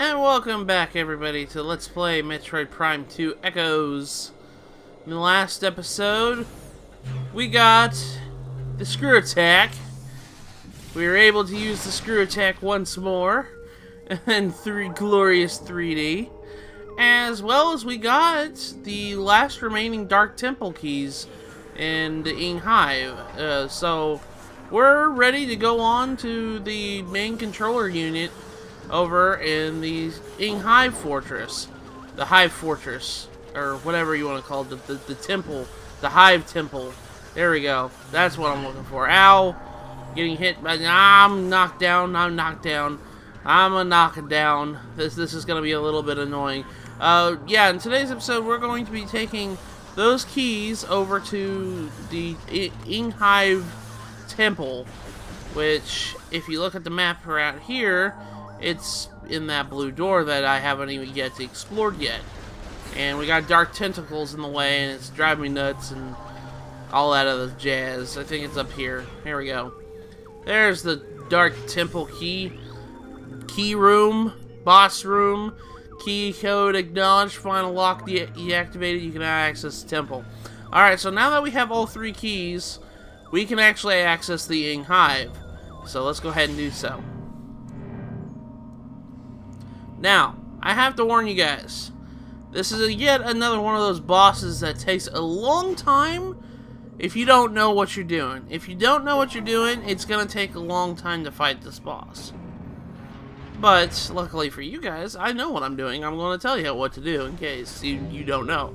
And welcome back, everybody, to Let's Play Metroid Prime 2 Echoes. In the last episode, we got the screw attack. We were able to use the screw attack once more in glorious 3D. As well as we got the last remaining Dark Temple keys in the Ing Hive. So, we're ready to go on to the main controller unit over in the Ing Hive Fortress. The Hive Fortress, or whatever you want to call it, the temple, the Hive Temple. There we go. That's what I'm looking for. Ow! Getting hit by... I'm knocked down. I'm knocked down. I'm a knock down. This is going to be a little bit annoying. Yeah, in today's episode, we're going to be taking those keys over to the Ing Hive Temple, which, if you look at the map around here, it's in that blue door that I haven't even yet explored yet. And we got dark tentacles in the way, and it's driving me nuts and all that other jazz. I think it's up here. Here we go. There's the Dark Temple key. Key room. Boss room. Key code acknowledged. Final lock deactivated. You can now access the temple. Alright, so now that we have all three keys, we can actually access the Ing Hive. So let's go ahead and do so. Now, I have to warn you guys, this is yet another one of those bosses that takes a long time if you don't know what you're doing. If you don't know what you're doing, it's going to take a long time to fight this boss. But, luckily for you guys, I know what I'm doing. I'm going to tell you what to do in case you don't know.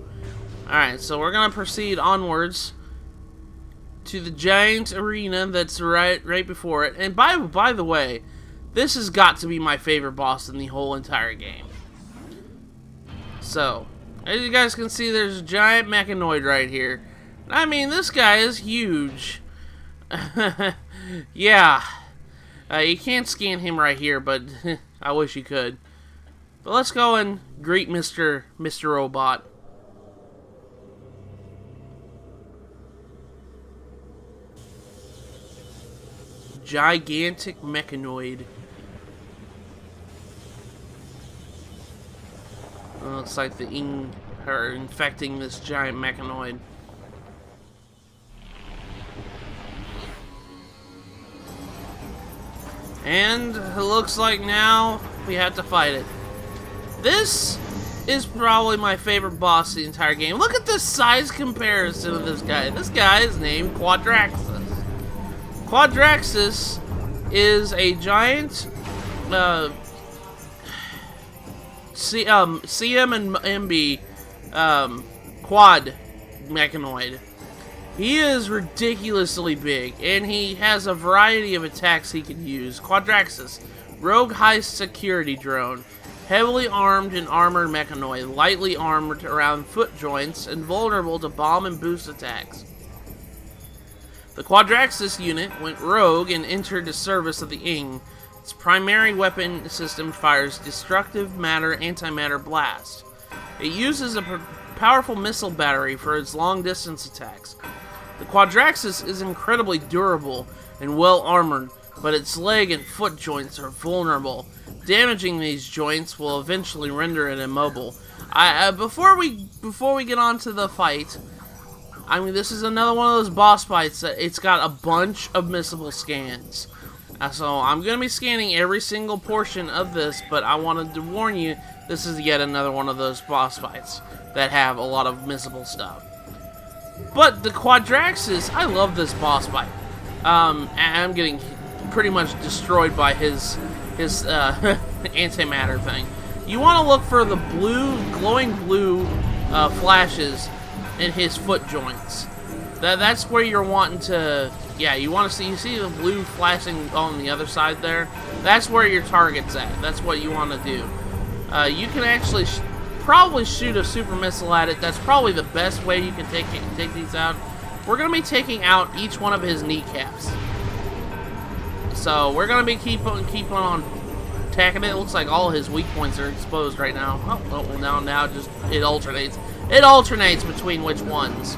Alright, so we're going to proceed onwards to the giant arena that's right before it. And by the way, this has got to be my favorite boss in the whole entire game. So, as you guys can see, there's a giant mechanoid right here. I mean, this guy is huge. Yeah. You can't scan him right here, but I wish you could. But let's go and greet Mr. Robot. Gigantic mechanoid. Looks like the Ing are infecting this giant mechanoid. And it looks like now we have to fight it. This is probably my favorite boss of the entire game. Look at the size comparison of this guy. This guy is named Quadraxis. Quadraxis is a giant CM and MB quad mechanoid. He is ridiculously big, and he has a variety of attacks he can use. Quadraxis, rogue high security drone, heavily armed and armored mechanoid, lightly armored around foot joints, and vulnerable to bomb and boost attacks. The Quadraxis unit went rogue and entered the service of the Ing. Its primary weapon system fires destructive matter antimatter blast. It uses a powerful missile battery for its long-distance attacks. The Quadraxis is incredibly durable and well-armored, but its leg and foot joints are vulnerable. Damaging these joints will eventually render it immobile. Before we get on to the fight, I mean, this is another one of those boss fights that it's got a bunch of missable scans. So I'm going to be scanning every single portion of this, but I wanted to warn you, this is yet another one of those boss fights that have a lot of missable stuff. But the Quadraxis, I love this boss fight. I'm getting pretty much destroyed by his antimatter thing. You want to look for the glowing blue flashes in his foot joints. That's where you're wanting to... Yeah, you want to see... You see the blue flashing on the other side there? That's where your target's at. That's what you want to do. You can actually probably shoot a super missile at it. That's probably the best way you can take these out. We're going to be taking out each one of his kneecaps. So we're going to be keep on attacking it. It looks like all his weak points are exposed right now. Oh, now just it alternates. It alternates between which ones.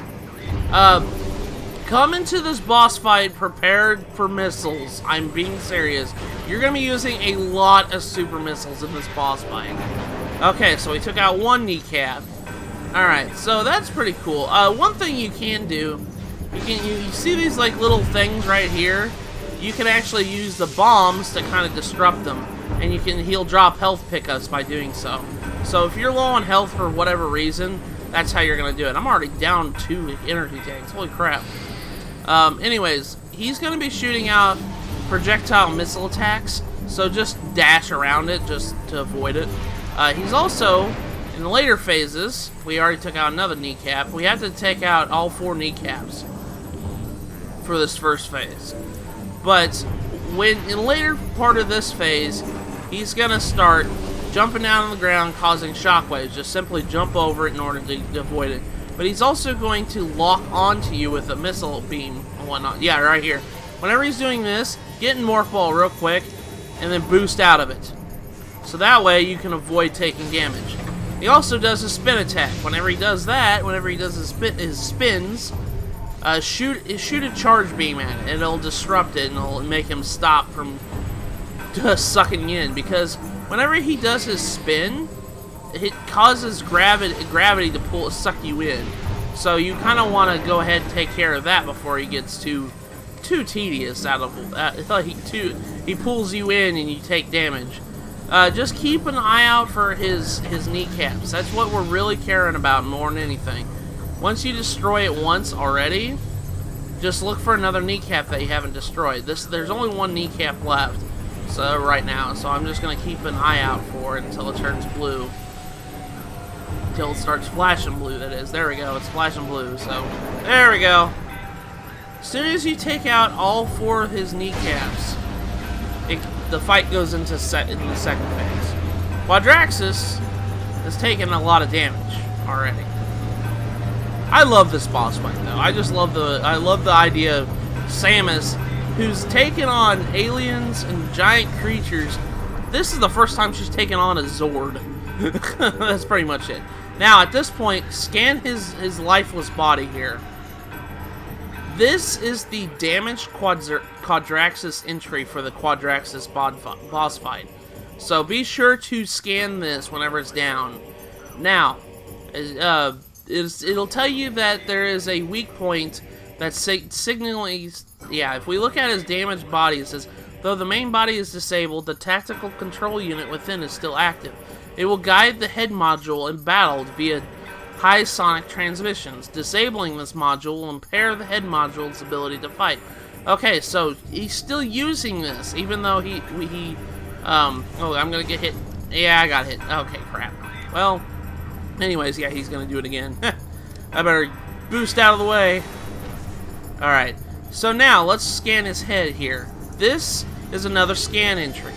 Come into this boss fight prepared for missiles. I'm being serious. You're going to be using a lot of super missiles in this boss fight. Okay, so we took out one kneecap. Alright, so that's pretty cool. One thing you can do, you see these like little things right here? You can actually use the bombs to kind of disrupt them. And he'll drop health pickups by doing so. So if you're low on health for whatever reason, that's how you're going to do it. I'm already down 2 energy tanks. Holy crap. Anyways, he's going to be shooting out projectile missile attacks, so just dash around it just to avoid it. He's also, in the later phases, we already took out another kneecap. We have to take out all 4 kneecaps for this first phase. But when in the later part of this phase, he's going to start jumping down on the ground, causing shockwaves. Just simply jump over it in order to avoid it. But he's also going to lock onto you with a missile beam and whatnot. Yeah, right here. Whenever he's doing this, get in Morph Ball real quick, and then boost out of it. So that way you can avoid taking damage. He also does a spin attack. Whenever he does that, whenever he does his spins, shoot a charge beam at it. And it'll disrupt it, and it'll make him stop from sucking in. Because whenever he does his spin, it causes gravity to suck you in. So you kind of want to go ahead and take care of that before he gets too tedious out of he pulls you in and you take damage. Just keep an eye out for his kneecaps. That's what we're really caring about more than anything. Once you destroy it once already, just look for another kneecap that you haven't destroyed. There's only 1 kneecap left right now, so I'm just going to keep an eye out for it until it turns blue. Until it starts flashing blue, that is. There we go, it's flashing blue, so there we go. As soon as you take out all 4 of his kneecaps, the fight goes into the second phase. Quadraxis has taken a lot of damage already. I love this boss fight though. I love the idea of Samus, who's taken on aliens and giant creatures. This is the first time she's taken on a Zord. That's pretty much it. Now, at this point, scan his lifeless body here. This is the damaged Quadraxis entry for the Quadraxis boss fight. So be sure to scan this whenever it's down. Now, it'll tell you that there is a weak point that's signaling... Yeah, if we look at his damaged body, it says, though the main body is disabled, the tactical control unit within is still active. It will guide the head module in battle via high sonic transmissions. Disabling this module will impair the head module's ability to fight. Okay, so he's still using this, even though oh, I'm gonna get hit. Yeah, I got hit. Okay, crap. Well, anyways, yeah, he's gonna do it again. I better boost out of the way. Alright, so now let's scan his head here. This is another scan entry.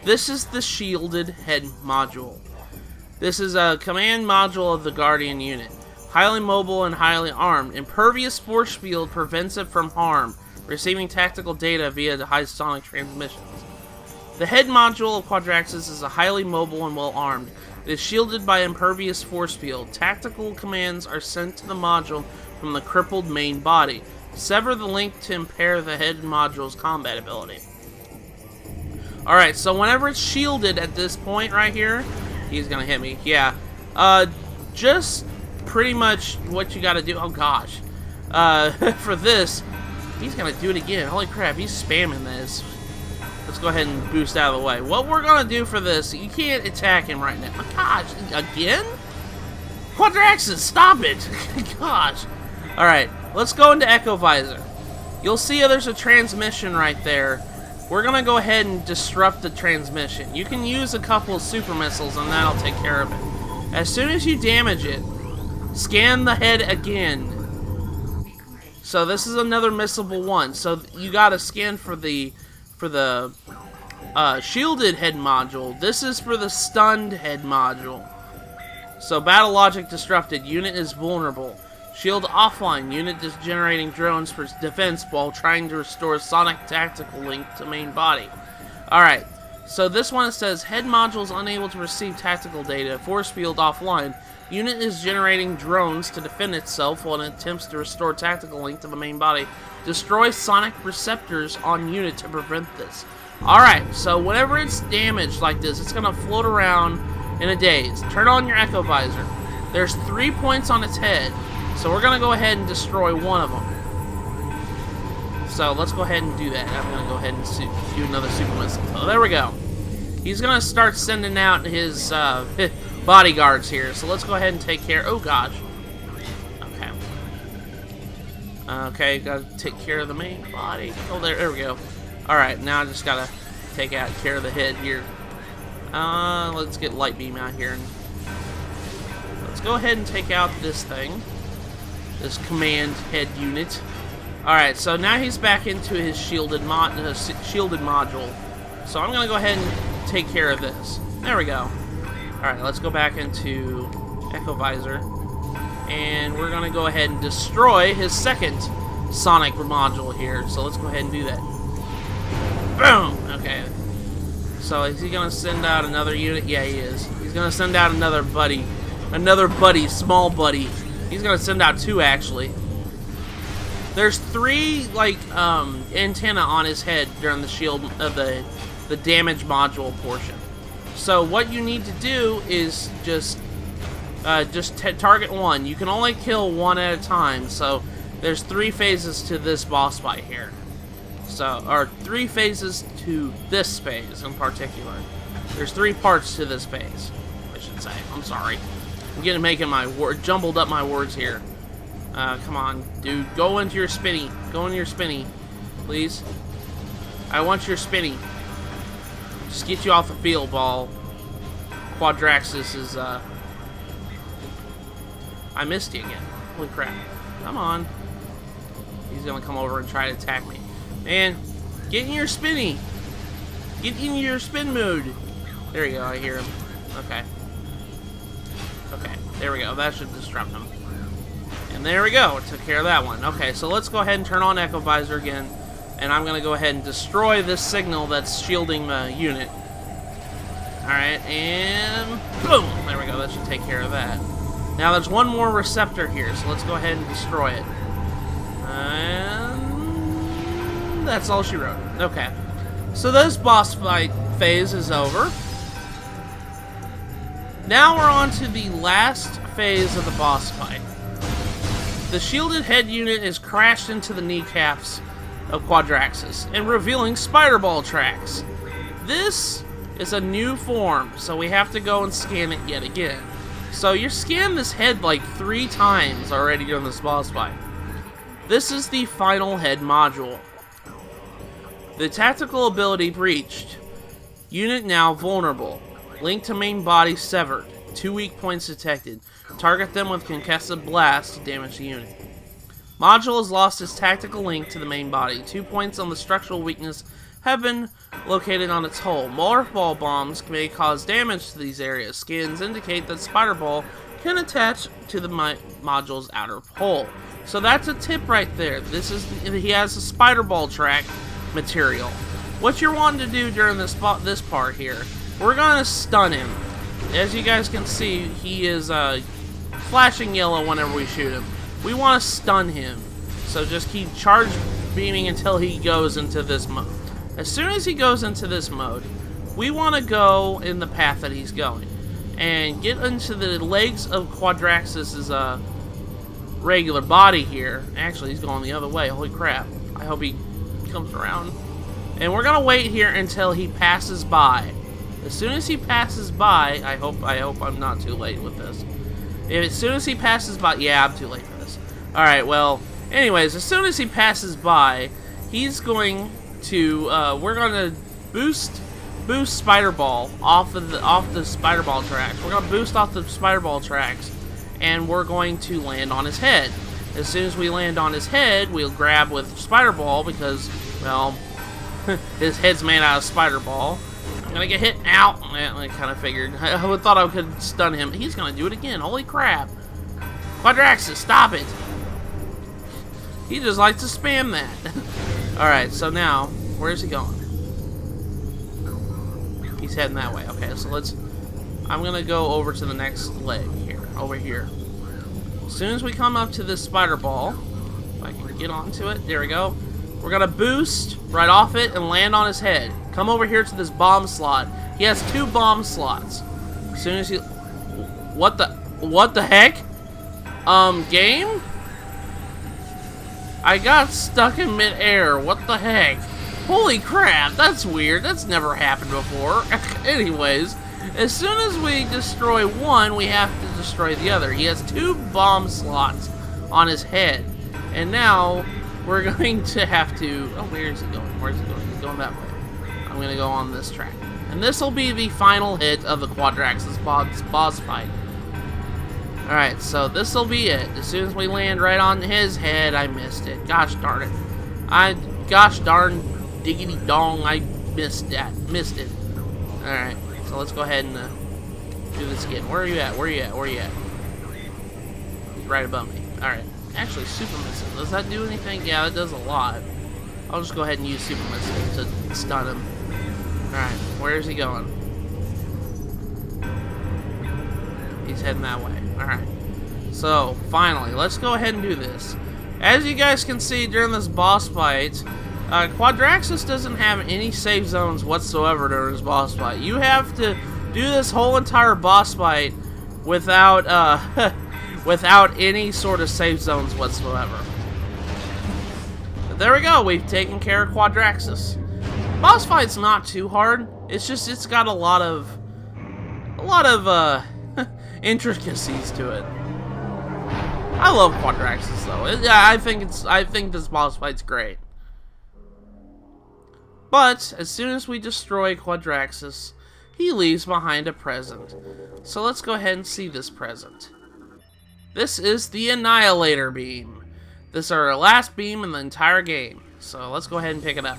This is the shielded head module. This is a command module of the Guardian unit. Highly mobile and highly armed. Impervious force field prevents it from harm, receiving tactical data via the high sonic transmissions. The head module of Quadraxis is a highly mobile and well armed. It is shielded by impervious force field. Tactical commands are sent to the module from the crippled main body. Sever the link to impair the head module's combat ability. Alright, so whenever it's shielded at this point right here, he's gonna hit me. Yeah. Just pretty much what you gotta do. Oh gosh. For this, he's gonna do it again. Holy crap, he's spamming this. Let's go ahead and boost out of the way. What we're gonna do for this, you can't attack him right now. Oh, gosh, again? Quadraxis, stop it! Gosh. Alright, let's go into Echo Visor. You'll see there's a transmission right there. We're gonna go ahead and disrupt the transmission. You can use a couple of super missiles and that'll take care of it. As soon as you damage it, scan the head again. So this is another missable one. So you gotta scan for the shielded head module. This is for the stunned head module. So battle logic disrupted. Unit is vulnerable. Shield offline. Unit is generating drones for defense while trying to restore sonic tactical link to main body. Alright, So this one says, head modules unable to receive tactical data, force field offline. Unit is generating drones to defend itself while it attempts to restore tactical link to the main body. Destroy sonic receptors on unit to prevent this. Alright, so whenever it's damaged like this, it's going to float around in a daze. Turn on your echo visor. There's 3 points on its head, so we're going to go ahead and destroy one of them. So let's go ahead and do that. I'm going to go ahead and do another super missile. So there we go. He's going to start sending out his bodyguards here. So let's go ahead and take care. Oh, gosh. Okay. Okay, got to take care of the main body. Oh, there we go. Alright, now I just got to take care of the head here. Let's get Light Beam out here. And let's go ahead and take out this thing. This command head unit. Alright, so now he's back into his shielded module. So I'm going to go ahead and take care of this. There we go. Alright, let's go back into Echo Visor. And we're going to go ahead and destroy his second sonic module here. So let's go ahead and do that. Boom! Okay. So is he going to send out another unit? Yeah, he is. He's going to send out another buddy. Another buddy, small buddy. He's going to send out 2, actually. There's 3 like antenna on his head during the shield of the damage module portion. So what you need to do is just target 1. You can only kill 1 at a time. So there's 3 phases to this boss fight here. So, or 3 phases to this phase in particular. There's 3 parts to this phase, I should say. I'm sorry. I'm making my jumbled up my words here. Come on, dude. Go into your spinny. Go into your spinny. Please. I want your spinny. Just get you off the field, ball. Quadraxis is, I missed you again. Holy crap. Come on. He's gonna come over and try to attack me. Man, get in your spinny. Get in your spin mood. There you go, I hear him. Okay. Okay, there we go. That should disrupt him. And there we go. Took care of that one. Okay, so let's go ahead and turn on Echo Visor again. And I'm going to go ahead and destroy this signal that's shielding the unit. Alright, and boom! There we go. That should take care of that. Now there's one more receptor here, so let's go ahead and destroy it. And that's all she wrote. Okay. So this boss fight phase is over. Now we're on to the last phase of the boss fight. The shielded head unit is crashed into the kneecaps of Quadraxis and revealing spider ball tracks. This is a new form, so we have to go and scan it yet again. So you scanned this head like 3 times already during this boss fight. This is the final head module. The tactical ability breached. Unit now vulnerable. Link to main body severed. 2 weak points detected. Target them with concussive blast to damage the unit. Module has lost its tactical link to the main body. 2 points on the structural weakness have been located on its hull. Morph ball bombs may cause damage to these areas. Scans indicate that Spider Ball can attach to the module's outer hull. So that's a tip right there. He has a Spider Ball track material. What you're wanting to do during this part here, we're gonna stun him. As you guys can see, he is flashing yellow whenever we shoot him. We want to stun him, so just keep charge beaming until he goes into this mode. As soon as he goes into this mode, we want to go in the path that he's going and get into the legs of Quadraxis' regular body here. Actually, he's going the other way. Holy crap. I hope he comes around. And we're going to wait here until he passes by. As soon as he passes by, I hope I'm not too late with this. As soon as he passes by, yeah, I'm too late for this. Alright, well, anyways, as soon as he passes by, he's going to, we're going to boost Spider Ball off the Spider Ball tracks. We're going to boost off the Spider Ball tracks, and we're going to land on his head. As soon as we land on his head, we'll grab with Spider Ball because, well, his head's made out of Spider Ball. I'm gonna get hit. Ow! I kind of figured. I thought I could stun him. He's gonna do it again. Holy crap. Quadraxis, stop it. He just likes to spam that. Alright, so now, where's he going? he's heading that way. Okay, so let's... I'm gonna go over to the next leg here. Over here. As soon as we come up to this spider ball, if I can get onto it, there we go. We're gonna boost right off it and land on his head. Come over here to this bomb slot. He has 2 bomb slots. As soon as he... What the heck? Game? I got stuck in midair. What the heck? Holy crap, that's weird. That's never happened before. Anyways, as soon as we destroy one, we have to destroy the other. He has 2 bomb slots on his head. And now, we're going to have to... Oh, where is he going? Where is he going? He's going that way. I'm going to go on this track. And this will be the final hit of the Quadraxis boss fight. Alright, so this will be it. As soon as we land right on his head, I missed it. Gosh darn it. Gosh darn diggity dong, I missed that. Missed it. Alright, so let's go ahead and do this again. Where are you at? Where are you at? Where are you at? He's right above me. Alright. Actually, Super Missile. Does that do anything? Yeah, that does a lot. I'll just go ahead and use Super Missile to stun him. Alright, where is he going? He's heading that way. Alright. So, finally, let's go ahead and do this. As you guys can see during this boss fight, Quadraxis doesn't have any save zones whatsoever during this boss fight. You have to do this whole entire boss fight without, without any sort of save zones whatsoever. But there we go, we've taken care of Quadraxis. Boss fight's not too hard. It's just, it's got a lot of intricacies to it. I love Quadraxis though. I think this boss fight's great. But as soon as we destroy Quadraxis, he leaves behind a present. So let's go ahead and see this present. This is the Annihilator Beam. This is our last beam in the entire game. So let's go ahead and pick it up.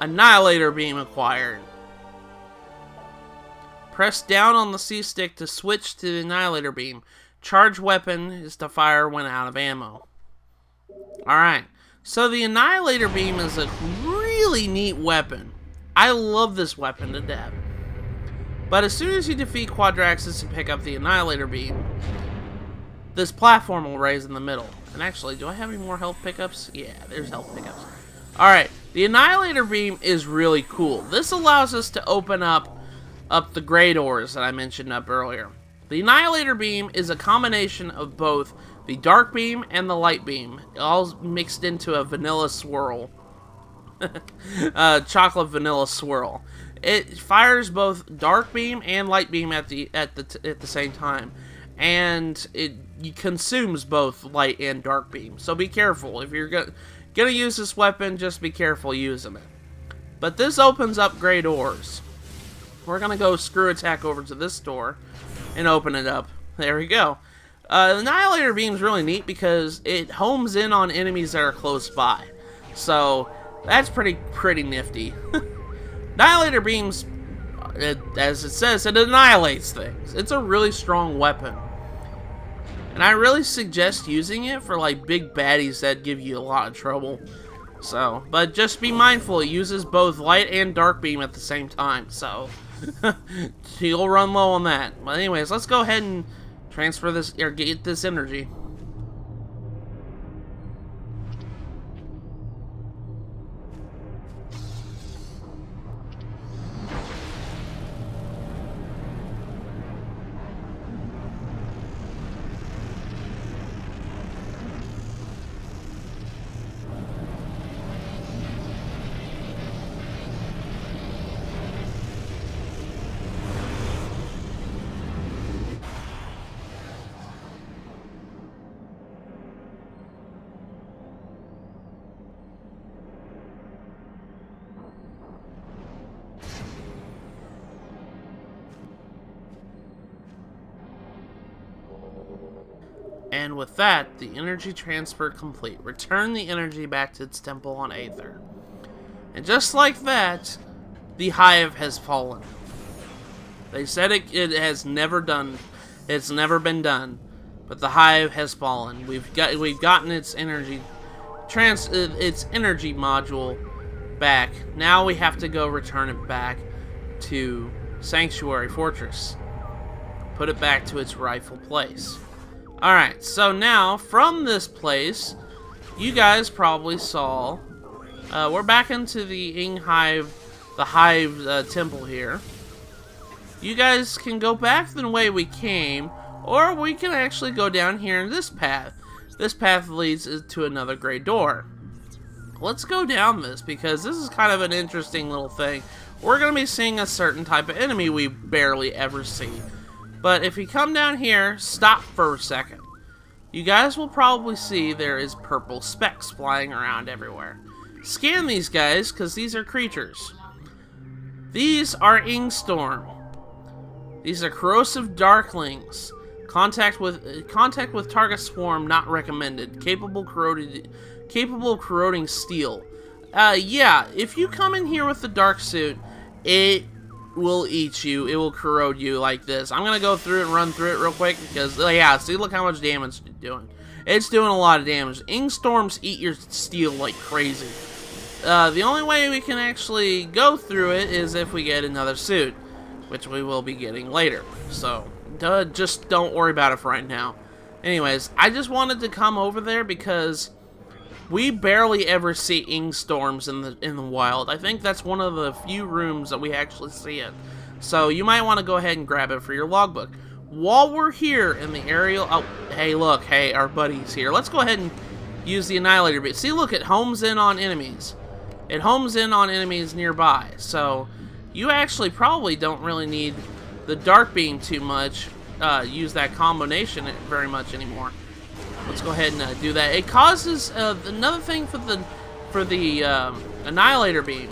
Annihilator Beam acquired. Press down on the C-stick to switch to the Annihilator Beam. Charge weapon is to fire when out of ammo. Alright, so the Annihilator Beam is a really neat weapon. I love this weapon to death. But as soon as you defeat Quadraxis and pick up the Annihilator Beam, this platform will raise in the middle. And actually, do I have any more health pickups? Yeah, there's health pickups. Alright, the Annihilator Beam is really cool. This allows us to open up the gray doors that I mentioned up earlier. The Annihilator Beam is a combination of both the Dark Beam and the Light Beam, all mixed into a vanilla swirl. Chocolate vanilla swirl. It fires both Dark Beam and Light Beam at the same time, and it consumes both Light and Dark Beam. So be careful. If you're gonna use this weapon, just be careful using it. But this opens up gray doors. We're gonna go screw attack over to this door and open it up. There we go. The Annihilator Beam is really neat because it homes in on enemies that are close by. So that's pretty nifty. Annihilator Beams, as it says, it annihilates things. It's a really strong weapon. And I really suggest using it for like big baddies that give you a lot of trouble. So, but just be mindful, it uses both light and dark beam at the same time. So, you'll run low on that. But anyways, let's go ahead and transfer this, or get this energy. And with that, the energy transfer complete. Return the energy back to its temple on Aether. And just like that, the Hive has fallen. They said it has never done. It's never been done. But the Hive has fallen. We've gotten its energy its energy module back. Now we have to go return it back to Sanctuary Fortress. Put it back to its rightful place. Alright, so now from this place, you guys probably saw we're back into the Ing Hive Temple here. You guys can go back the way we came, or we can actually go down here in this path. This path leads to another gray door. Let's go down this, because this is kind of an interesting little thing. We're going to be seeing a certain type of enemy we barely ever see. But if you come down here, stop for a second. You guys will probably see there is purple specks flying around everywhere. Scan these guys, because these are creatures. These are Ing Storm. These are corrosive darklings. Contact with target swarm not recommended. Capable of corroding steel. Yeah, if you come in here with the dark suit, it will eat you. It will corrode you like this. I'm gonna go through and run through it real quick because yeah, see, look how much damage it's doing. It's doing a lot of damage. Ing Storms eat your steel like crazy. The only way we can actually go through it is if we get another suit, which we will be getting later. So, just don't worry about it for right now. Anyways, I just wanted to come over there because we barely ever see Ing Storms in the wild. I think that's one of the few rooms that we actually see it. So you might want to go ahead and grab it for your logbook. While we're here in the area, oh, hey, look, hey, our buddy's here. Let's go ahead and use the Annihilator Beam. See, look, it homes in on enemies. It homes in on enemies nearby. So you actually probably don't really need the Dark Beam too much. Use that combination very much anymore. Let's go ahead and do that. It causes another thing for the Annihilator Beam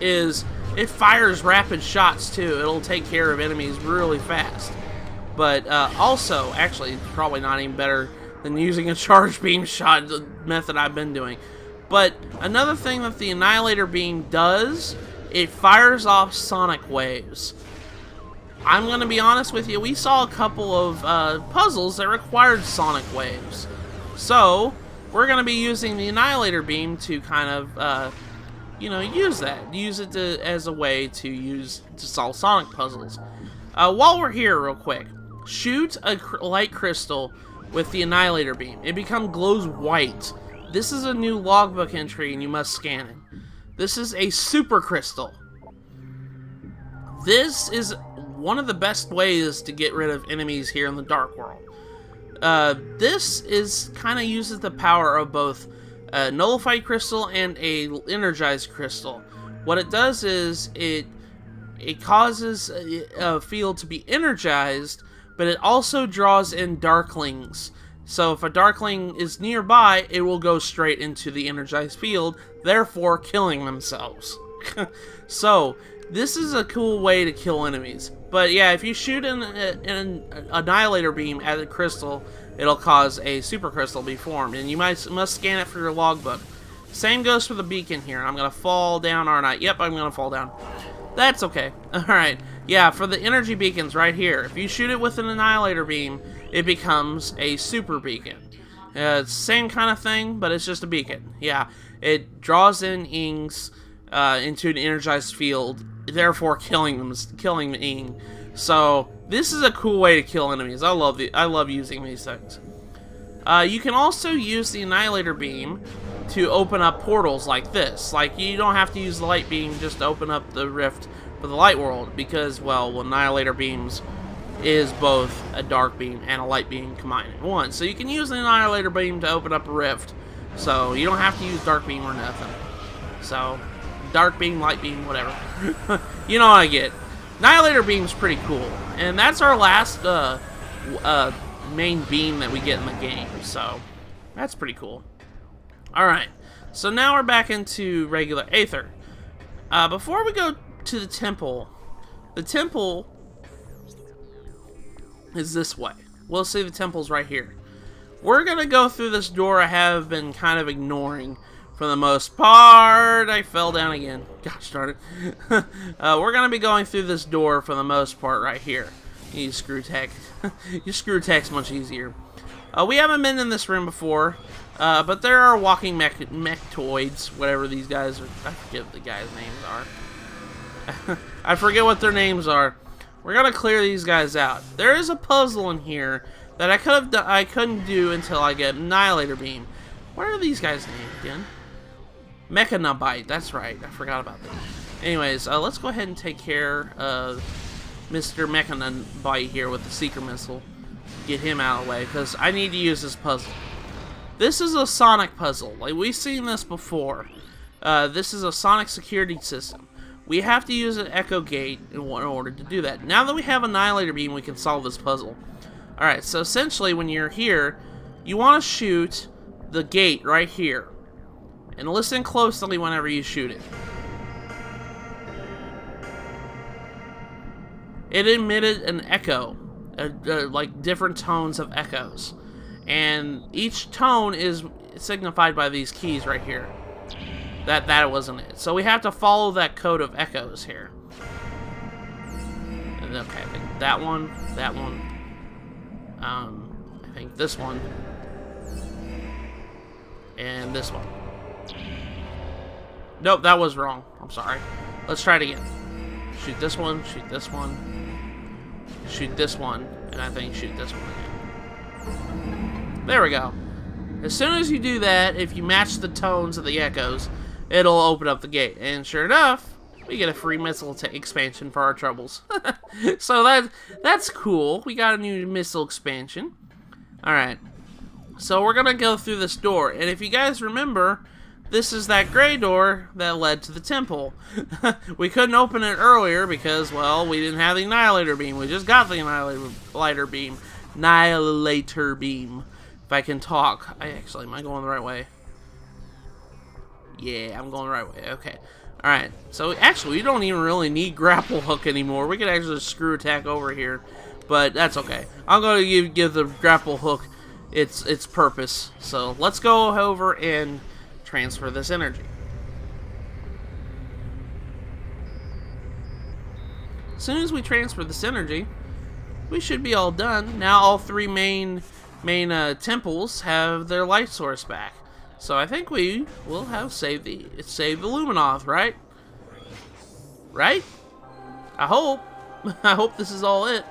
is it fires rapid shots too. It'll take care of enemies really fast. But also, actually, it's probably not even better than using a charge beam shot, the method I've been doing. But another thing that the Annihilator Beam does, it fires off sonic waves. I'm going to be honest with you, we saw a couple of puzzles that required sonic waves. So, we're going to be using the Annihilator Beam to kind of, you know, use that. Use it as a way to solve sonic puzzles. While we're here real quick, shoot a light crystal with the Annihilator Beam. It glows white. This is a new logbook entry and you must scan it. This is a super crystal. This is one of the best ways to get rid of enemies here in the Dark World. This kind of uses the power of both a nullified crystal and a energized crystal. What it does is it causes a field to be energized, but it also draws in darklings. So if a darkling is nearby, it will go straight into the energized field, therefore killing themselves. So this is a cool way to kill enemies. But yeah, if you shoot an Annihilator Beam at a crystal, it'll cause a super crystal to be formed, and you must scan it for your logbook. Same goes for the beacon here. I'm gonna fall down, aren't I? Yep, I'm gonna fall down. That's okay. Alright, yeah, for the energy beacons right here, if you shoot it with an Annihilator Beam, it becomes a super beacon. It's the same kind of thing, but it's just a beacon. Yeah, it draws in Ings into an energized field, therefore killing Ing. So this is a cool way to kill enemies. I love using these things. You can also use the Annihilator Beam to open up portals like this. Like, you don't have to use the light beam just to open up the rift for the light world, because, well, Annihilator Beams is both a dark beam and a light beam combined in one. So you can use the Annihilator Beam to open up a rift. So you don't have to use dark beam or nothing. So dark beam, light beam, whatever. You know what I get. Annihilator Beam's pretty cool. And that's our last main beam that we get in the game. So that's pretty cool. Alright. So now we're back into regular Aether. Before we go to the temple is this way. We'll see the temple's right here. We're gonna go through this door I have been kind of ignoring for the most part. I fell down again. Gosh darn it. We're going to be going through this door for the most part right here. You screw tech. You screw tech's much easier. We haven't been in this room before, but there are walking mechtoids, whatever these guys are. I forget what the guys' names are. I forget what their names are. We're going to clear these guys out. There is a puzzle in here that I couldn't do until I get Annihilator Beam. What are these guys' names again? Mechanobite, that's right. I forgot about that. Anyways, let's go ahead and take care of Mr. Mechanobite here with the Seeker Missile. Get him out of the way, because I need to use this puzzle. This is a Sonic puzzle. Like, we've seen this before. This is a Sonic security system. We have to use an Echo Gate in order to do that. Now that we have Annihilator Beam, we can solve this puzzle. Alright, so essentially when you're here, you want to shoot the gate right here. And listen closely whenever you shoot it. It emitted an echo, like different tones of echoes. And each tone is signified by these keys right here. That wasn't it. So we have to follow that code of echoes here. And okay, I think that one, I think this one, and this one. Nope, that was wrong. I'm sorry. Let's try it again. Shoot this one, shoot this one, shoot this one, and I think shoot this one again. There we go. As soon as you do that, if you match the tones of the echoes, it'll open up the gate. And sure enough, we get a free missile expansion for our troubles. So that's cool. We got a new missile expansion. Alright. So we're going to go through this door. And if you guys remember, this is that gray door that led to the temple. We couldn't open it earlier because, well, we didn't have the Annihilator Beam. We just got the Annihilator Beam. Annihilator Beam. If I can talk. Am I going the right way? Yeah, I'm going the right way. Okay. Alright. So, actually, we don't even really need Grapple Hook anymore. We can actually screw attack over here. But that's okay. I'm going to give the Grapple Hook its purpose. So, let's go over and transfer this energy. As soon as we transfer this energy, we should be all done. Now all three main temples have their light source back. So I think we will have saved the Luminoth, right? Right? I hope. I hope this is all it.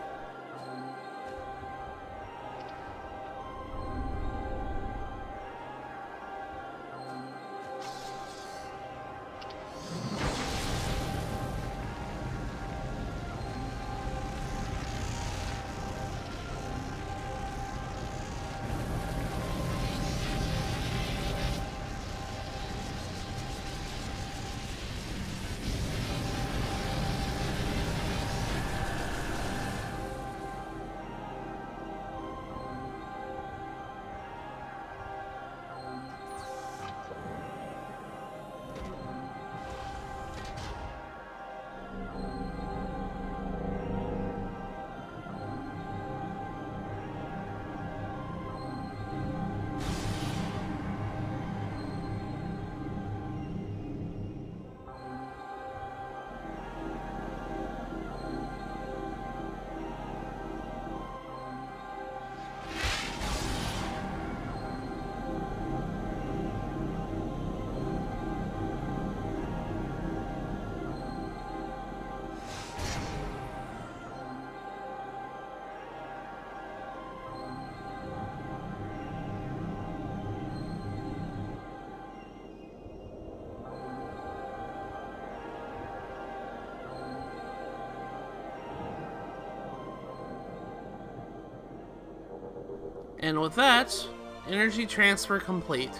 And with that, energy transfer complete.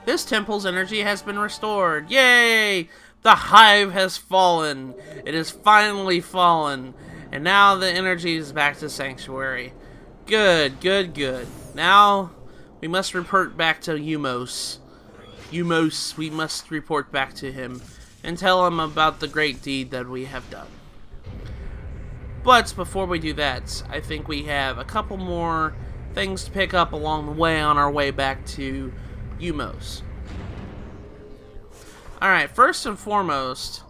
This temple's energy has been restored. Yay! The hive has fallen. It has finally fallen. And now the energy is back to Sanctuary. Good, good, good. Now, we must report back to Umos. Umos, we must report back to him and tell him about the great deed that we have done. But before we do that, I think we have a couple more things to pick up along the way on our way back to Umos. Alright, first and foremost,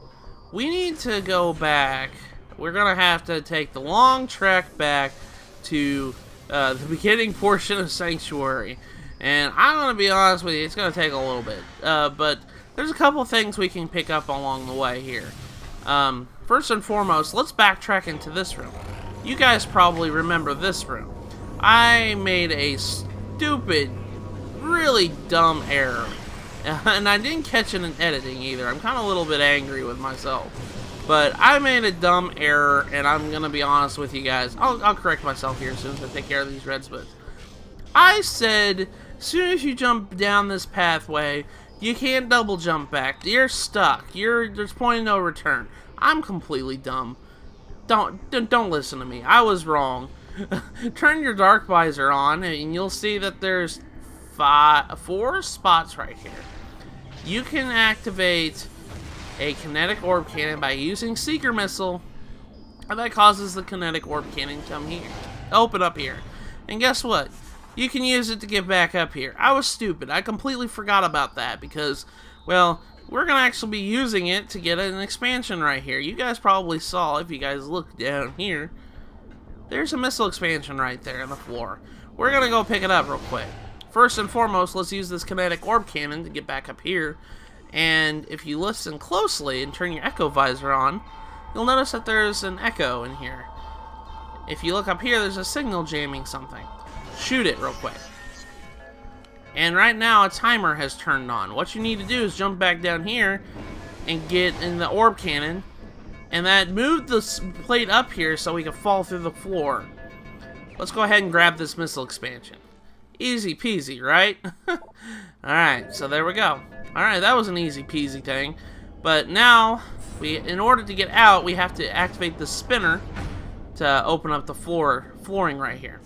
we need to go back. We're going to have to take the long trek back to the beginning portion of Sanctuary. And I'm going to be honest with you, it's going to take a little bit. But there's a couple things we can pick up along the way here. First and foremost, let's backtrack into this room. You guys probably remember this room. I made a stupid, really dumb error. And I didn't catch it in editing either. I'm kind of a little bit angry with myself. But I made a dumb error, and I'm going to be honest with you guys. I'll correct myself here as soon as I take care of these red splits. I said, as soon as you jump down this pathway, you can't double jump back. You're stuck. There's point of no return. I'm completely dumb. Don't listen to me. I was wrong. Turn your dark visor on, and you'll see that there's 4 spots right here. You can activate a kinetic orb cannon by using Seeker Missile, and that causes the kinetic orb cannon to come here, open up here. And guess what? You can use it to get back up here. I was stupid. I completely forgot about that because, well, we're going to actually be using it to get an expansion right here. You guys probably saw, if you guys look down here, there's a missile expansion right there on the floor. We're going to go pick it up real quick. First and foremost, let's use this kinetic orb cannon to get back up here. And if you listen closely and turn your echo visor on, you'll notice that there's an echo in here. If you look up here, there's a signal jamming something. Shoot it real quick. And right now, a timer has turned on. What you need to do is jump back down here and get in the orb cannon. And that moved the plate up here so we can fall through the floor. Let's go ahead and grab this missile expansion. Easy peasy, right? Alright, so there we go. Alright, that was an easy peasy thing. But now, in order to get out, we have to activate the spinner to open up the flooring right here.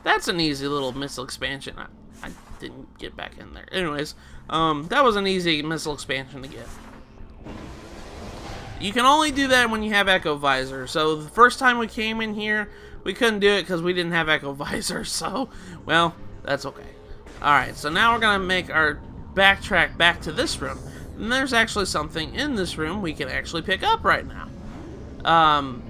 That's an easy little missile expansion. I didn't get back in there. Anyways, that was an easy missile expansion to get. You can only do that when you have Echo Visor. So the first time we came in here, we couldn't do it because we didn't have Echo Visor. So, well, that's okay. Alright, so now we're going to make our backtrack back to this room. And there's actually something in this room we can actually pick up right now.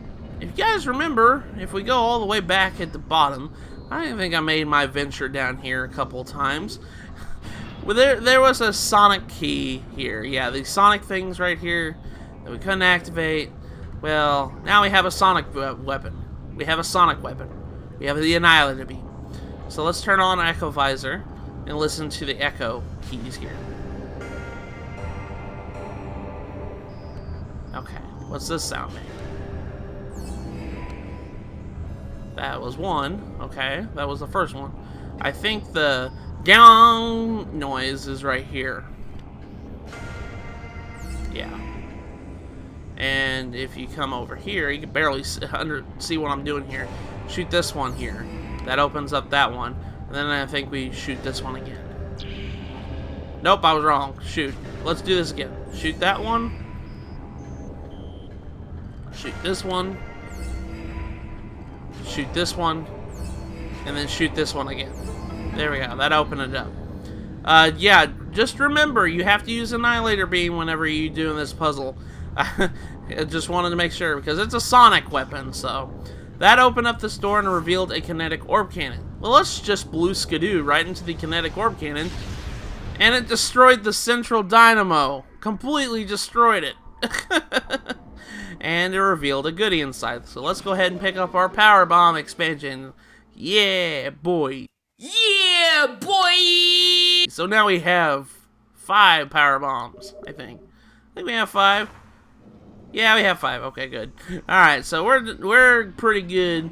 If you guys remember, if we go all the way back at the bottom, I think I made my venture down here a couple times. Well, there was a sonic key here. Yeah, these sonic things right here that we couldn't activate. Well, now we have a sonic weapon. We have a sonic weapon. We have the Annihilator Beam. So let's turn on Echo Visor and listen to the echo keys here. Okay, what's this sound make? That was one. Okay, that was the first one. I think the gong noise is right here. Yeah. And if you come over here, you can barely see what I'm doing here. Shoot this one here. That opens up that one. And then I think we shoot this one again. Nope, I was wrong. Shoot. Let's do this again. Shoot that one. Shoot this one. Shoot this one. And then shoot this one again. There we go. That opened it up. Yeah, just remember, you have to use Annihilator Beam whenever you're doing this puzzle. I just wanted to make sure, because it's a sonic weapon, so... That opened up this door and revealed a kinetic orb cannon. Well, let's just blue skidoo right into the kinetic orb cannon. And it destroyed the central dynamo. Completely destroyed it. And it revealed a goodie inside. So let's go ahead and pick up our power bomb expansion. Yeah, boy. Yeah, boy! So now we have 5 power bombs, I think. I think we have 5. Yeah, we have 5. Okay, good. Alright, so we're pretty good.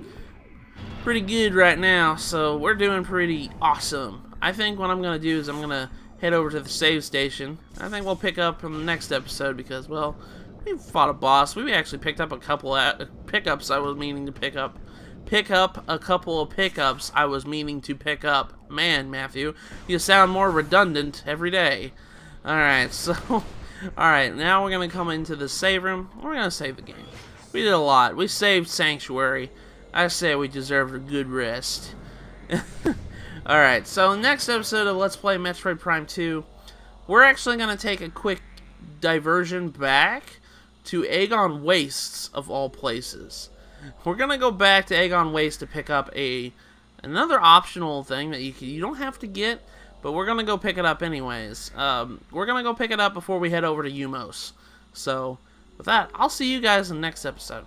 Pretty good right now, so we're doing pretty awesome. I think what I'm going to do is I'm going to head over to the save station. I think we'll pick up in the next episode because, well, we fought a boss. We actually picked up a couple of pickups I was meaning to pick up. Pick up a couple of pickups I was meaning to pick up. Man, Matthew, you sound more redundant every day. Alright, so... Alright, now we're going to come into the save room. We're going to save the game. We did a lot. We saved Sanctuary. I say we deserved a good rest. Alright, so next episode of Let's Play Metroid Prime 2, we're actually going to take a quick diversion back to Aegon Wastes, of all places. We're gonna go back to Aegon Waste to pick up another optional thing that you don't have to get, but we're gonna go pick it up anyways. We're gonna go pick it up before we head over to Umos. So, with that, I'll see you guys in the next episode.